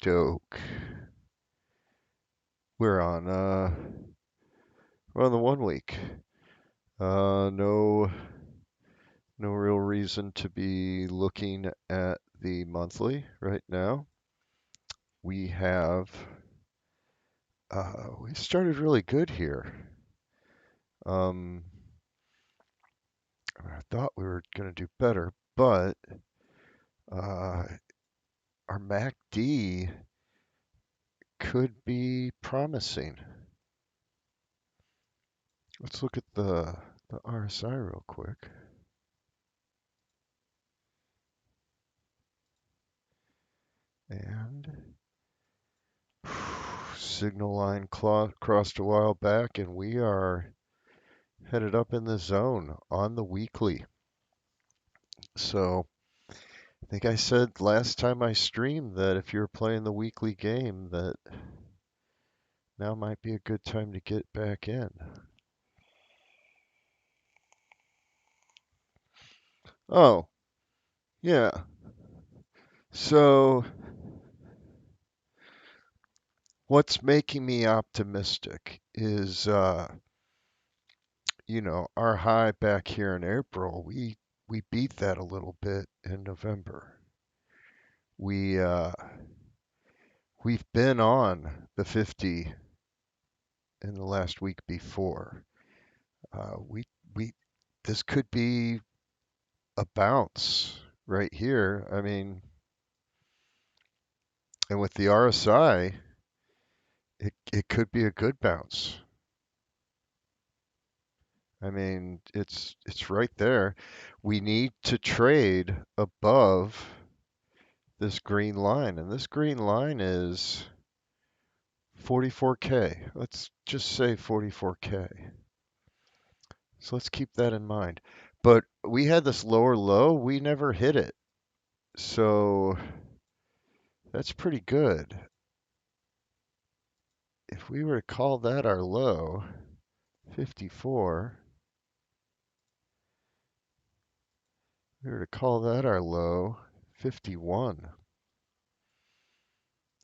doke. We're on we're on the 1 week. No real reason to be looking at the monthly right now. We have we started really good here. Um, I thought we were going to do better, but uh, our MACD could be promising. Let's look at the RSI real quick. And signal line crossed a while back, and we are headed up in the zone on the weekly. So I think I said last time I streamed that if you're playing the weekly game, that now might be a good time to get back in. Oh, yeah. So what's making me optimistic is, our high back here in April, we beat that a little bit in November. We we've been on the 50 in the last week before. We this could be a bounce right here. I mean, and with the RSI, it could be a good bounce. I mean, it's right there. We need to trade above this green line, and this green line is 44K. Let's just say 44K. So let's keep that in mind. But we had this lower low, we never hit it. So that's pretty good. If we were to call that our low, 54, if we were to call that our low, 51.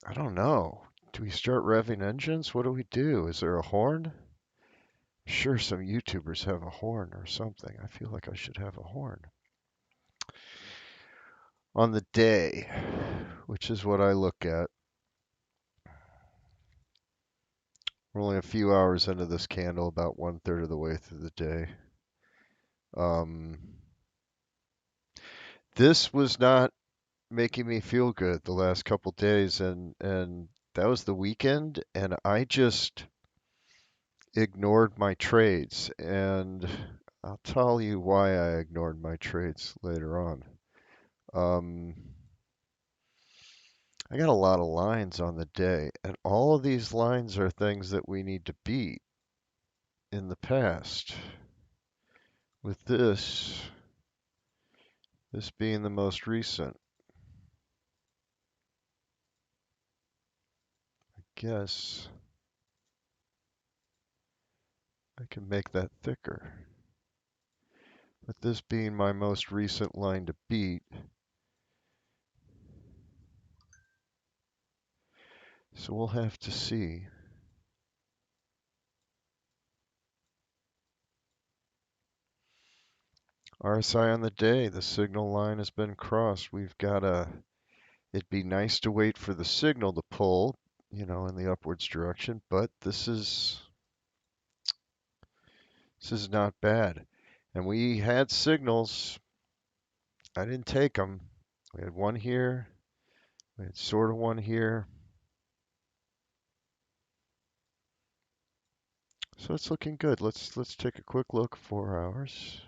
I don't know. Do we start revving engines? What do we do? Is there a horn? Sure, some YouTubers have a horn or something. I feel like I should have a horn. On the day, which is what I look at, we're only a few hours into this candle, about 1/3 of the way through the day. Um, this was not making me feel good the last couple days, and that was the weekend, and I just ignored my trades, and I'll tell you why I ignored my trades later on. Um, I got a lot of lines on the day, and all of these lines are things that we need to beat in the past. With this being the most recent, I guess I can make that thicker. With this being my most recent line to beat, so we'll have to see. RSI on the day, the signal line has been crossed. We've got it'd be nice to wait for the signal to pull, in the upwards direction, but this is not bad. And we had signals. I didn't take them. We had one here. We had sort of one here. So it's looking good. Let's take a quick look. 4 hours.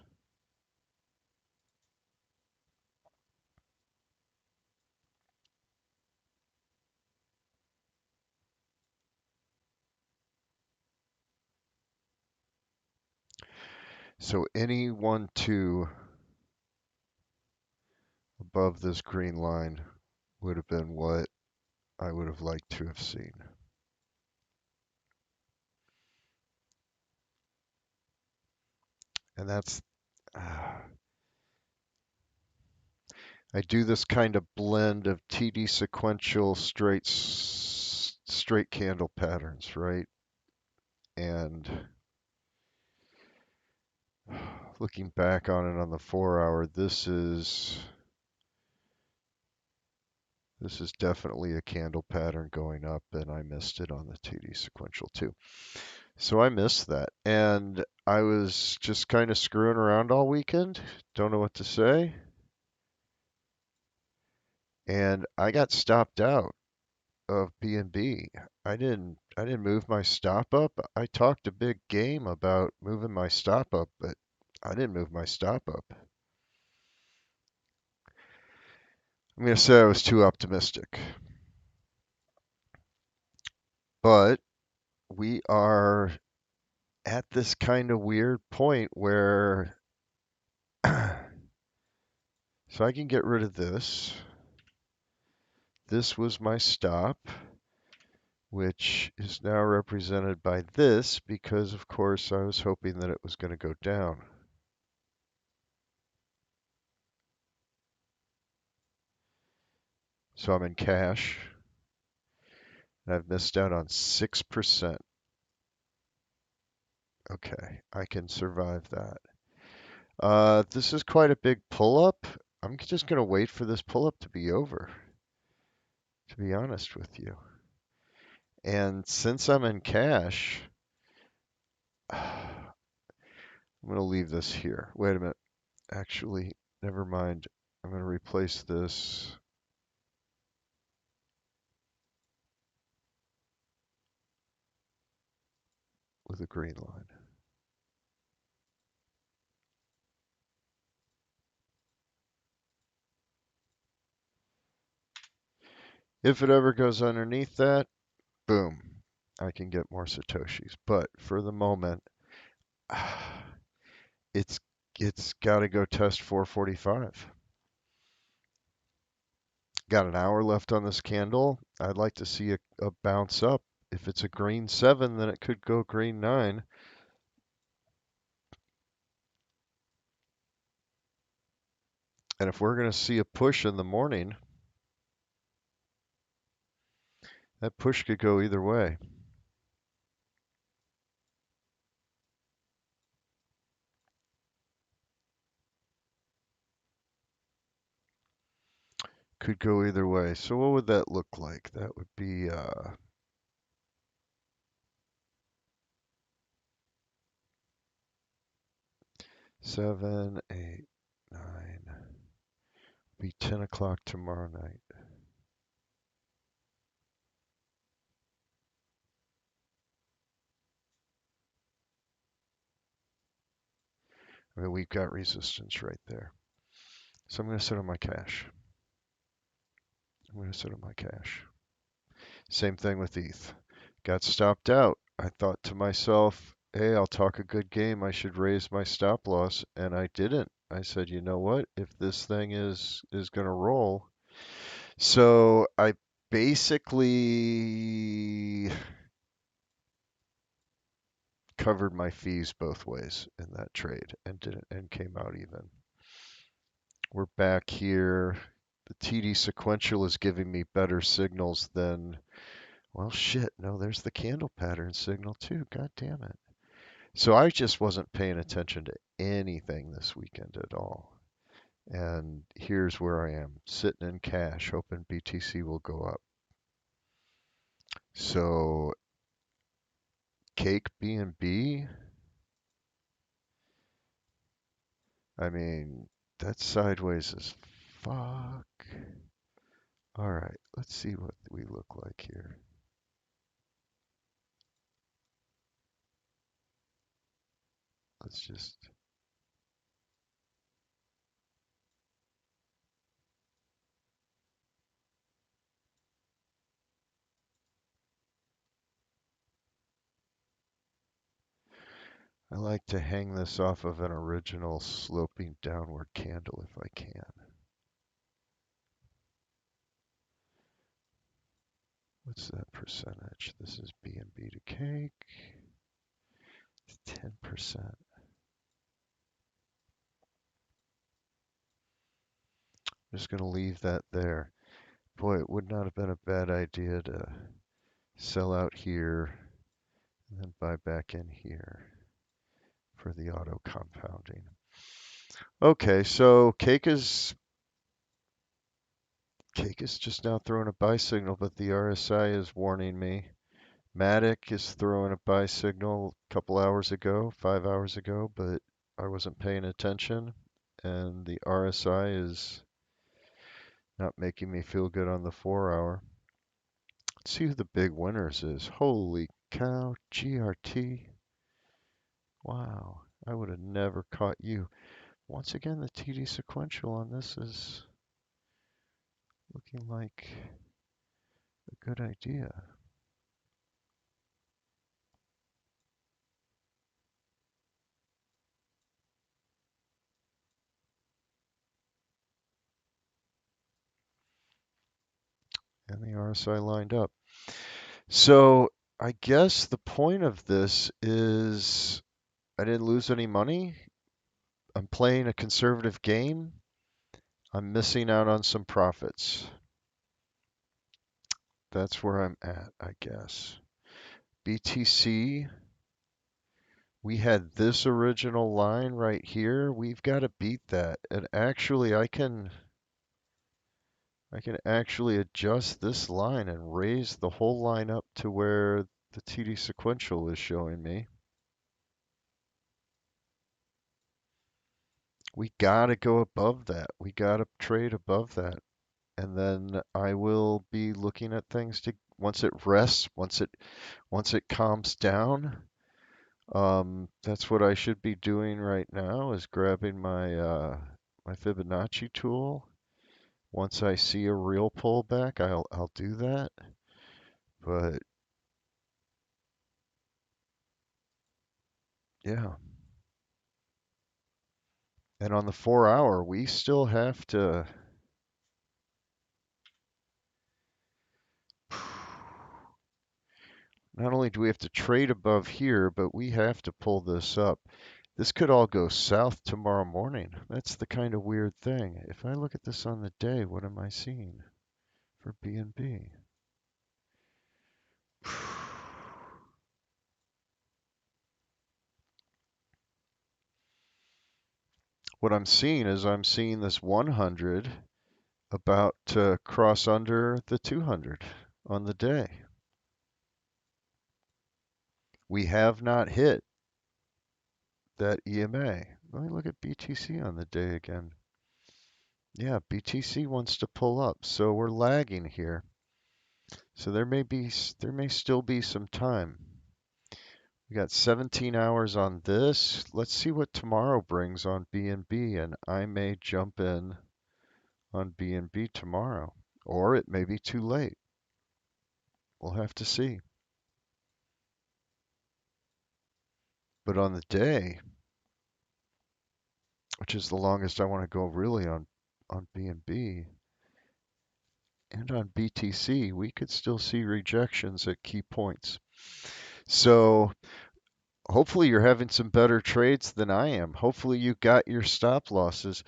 So any 1-2 above this green line would have been what I would have liked to have seen. And that's, I I do this kind of blend of TD sequential straight candle patterns, right? And looking back on it on the 4 hour, this is definitely a candle pattern going up, and I missed it on the TD sequential too. So I missed that. And I was just kind of screwing around all weekend. Don't know what to say. And I got stopped out of B&B. I didn't move my stop up. I talked a big game about moving my stop up, but I didn't move my stop up. I'm going to say I was too optimistic. But we are at this kind of weird point where so I can get rid of this. This was my stop, which is now represented by this because, of course, I was hoping that it was going to go down. So I'm in cash, and I've missed out on 6%. Okay, I can survive that. This is quite a big pull-up. I'm just going to wait for this pull-up to be over, to be honest with you. And since I'm in cash, I'm going to leave this here. Wait a minute. Actually, never mind. I'm going to replace this with a green line. If it ever goes underneath that, boom, I can get more Satoshis. But for the moment, it's it's got to go test 445. Got an hour left on this candle. I'd like to see a bounce up. If it's a green 7, then it could go green 9. And if we're going to see a push in the morning, that push could go either way. Could go either way. So what would that look like? That would be 7, 8, 9. Be 10 o'clock tomorrow night. I mean, we've got resistance right there. So I'm going to sit on my cash. I'm going to sit on my cash. Same thing with ETH. Got stopped out. I thought to myself, hey, I'll talk a good game. I should raise my stop loss. And I didn't. I said, you know what? If this thing is going to roll. So I basically covered my fees both ways in that trade and came out even. We're back here. The TD sequential is giving me better signals than, well, shit, no, there's the candle pattern signal too. God damn it. So I just wasn't paying attention to anything this weekend at all. And here's where I am, sitting in cash, hoping BTC will go up. So cake BNB, I mean, that's sideways as fuck. All right, let's see what we look like here. Let's just, I like to hang this off of an original sloping downward candle if I can. What's that percentage? This is BNB to cake. It's 10%. I'm just going to leave that there. Boy, it would not have been a bad idea to sell out here and then buy back in here for the auto compounding. Okay, so Cake is just now throwing a buy signal, but the RSI is warning me. Matic is throwing a buy signal a couple hours ago, 5 hours ago, but I wasn't paying attention, and the RSI is not making me feel good on the 4 hour. Let's see who the big winners is. Holy cow, GRT. Wow, I would have never caught you. Once again, the TD sequential on this is looking like a good idea. And the RSI lined up. So I guess the point of this is I didn't lose any money. I'm playing a conservative game. I'm missing out on some profits. That's where I'm at, I guess. BTC, we had this original line right here. We've got to beat that. And actually, I can actually adjust this line and raise the whole line up to where the TD sequential is showing me. We got to go above that. We got to trade above that. And then I will be looking at things to once it rests, once it calms down. That's what I should be doing right now is grabbing my Fibonacci tool. Once I see a real pullback, I'll do that. But yeah. And on the 4 hour, we still have to not only do we have to trade above here, but we have to pull this up. This could all go south tomorrow morning. That's the kind of weird thing. If I look at this on the day, what am I seeing for BNB? What I'm seeing this 100 about to cross under the 200 on the day. We have not hit that EMA. Let me look at BTC on the day again. Yeah, BTC wants to pull up, so we're lagging here. So there may still be some time. We got 17 hours on this. Let's see what tomorrow brings on BNB, and I may jump in on BNB tomorrow, or it may be too late. We'll have to see. But on the day, which is the longest I want to go really on BNB and on BTC, we could still see rejections at key points. So hopefully you're having some better trades than I am. Hopefully you got your stop losses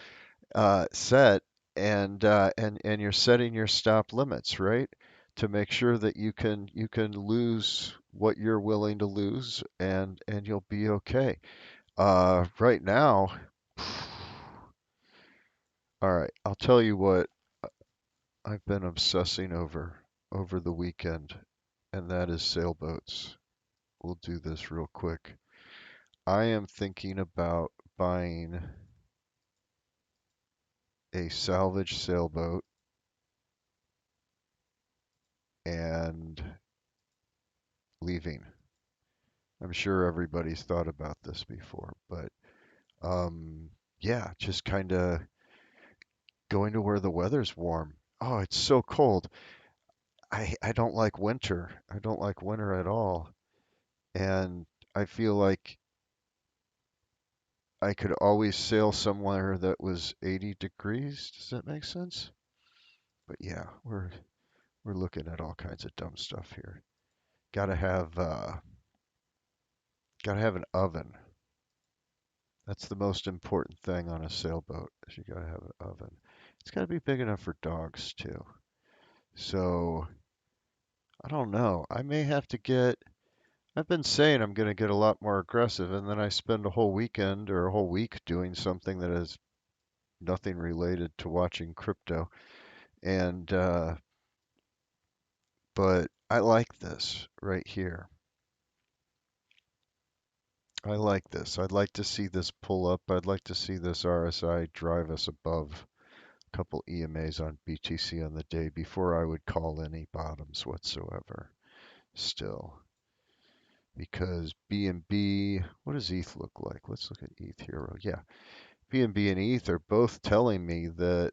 set and you're setting your stop limits, right? To make sure that you can lose what you're willing to lose and you'll be okay. Right now, all right, I'll tell you what I've been obsessing over the weekend, and that is sailboats. We'll do this real quick. I am thinking about buying a salvage sailboat and leaving. I'm sure everybody's thought about this before, but yeah, just kind of going to where the weather's warm. Oh, it's so cold. I don't like winter. I don't like winter at all. And I feel like I could always sail somewhere that was 80 degrees. Does that make sense? But yeah, we're looking at all kinds of dumb stuff here. Gotta have gotta have an oven. That's the most important thing on a sailboat. Is you gotta have an oven. It's got to be big enough for dogs too. So I don't know. I may have to get. I've been saying I'm going to get a lot more aggressive, and then I spend a whole weekend or a whole week doing something that is nothing related to watching crypto. And but I like this right here. I like this. I'd like to see this pull up. I'd like to see this RSI drive us above a couple EMAs on BTC on the day before I would call any bottoms whatsoever. Still, because BNB, what does ETH look like? Let's look at ETH here. Yeah, BNB and ETH are both telling me that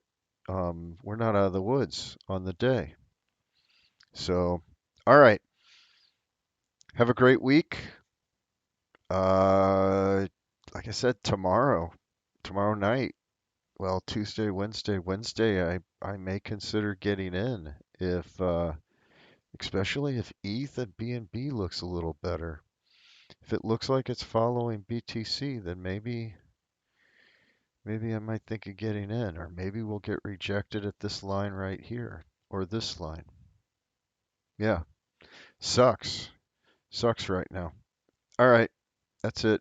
we're not out of the woods on the day. So, all right. Have a great week. Uh, like I said, tomorrow night. Well, Tuesday, Wednesday, I may consider getting in if, especially if ETH and BNB looks a little better. If it looks like it's following BTC, then maybe I might think of getting in, or maybe we'll get rejected at this line right here, or this line. Yeah, sucks. Sucks right now. All right, that's it.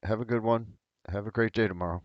Have a good one. Have a great day tomorrow.